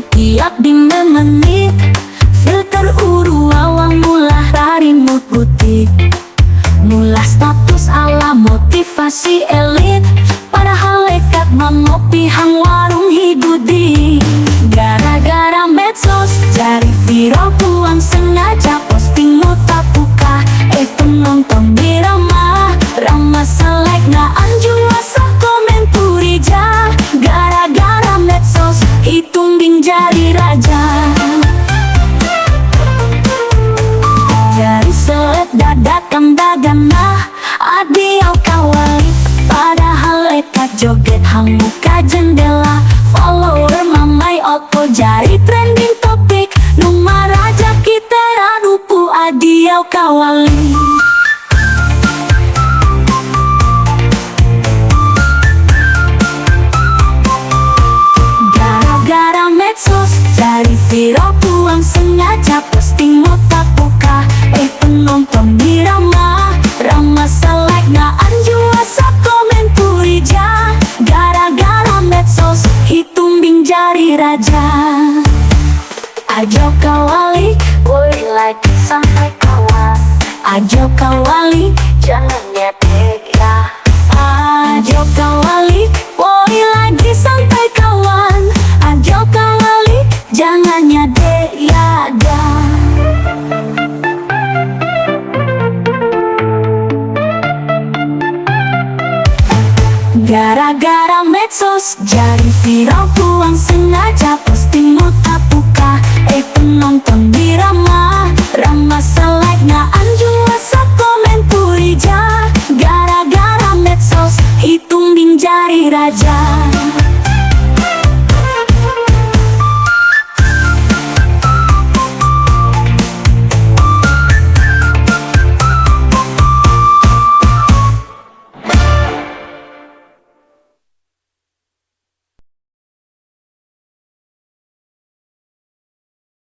tiap di menit. Filter uru awang mulah dari mood butik, mulah status ala motivasi elit. Padahal lekat mengopi hang warung hidudi. Gara-gara medsos jari viral puang sengaja posting muta buka. Penonton dirama Rama selek na anjua sa komen purija. Gara-gara medsos hitung ding jari raja. Jari selek dadakan dagana adiau kawali. Padahal lekat joget hang muka jendela. Follower mamai opo jari trending topik. Numa raja kita radupu adiau kawali. Gara-gara medsos jari viral puang sengaja posting muta buka. Penonton dirama Rama selek na anjua sa komen purija. Gara-gara medsos hitung ding jari raja. Ajo kawali, boy like sampai kawan. Ajo kawali, jangan nyedek ya. Ajo kawali, boy lagi sampai kawan. Ajo kawali, jangan nyedek ya dah. Gara-gara medsos jari viral puang sengaja posting muta buka. Penonton dirama Rama selek na anjua sa komen purija. Gara-gara medsos hitung ding jari raja.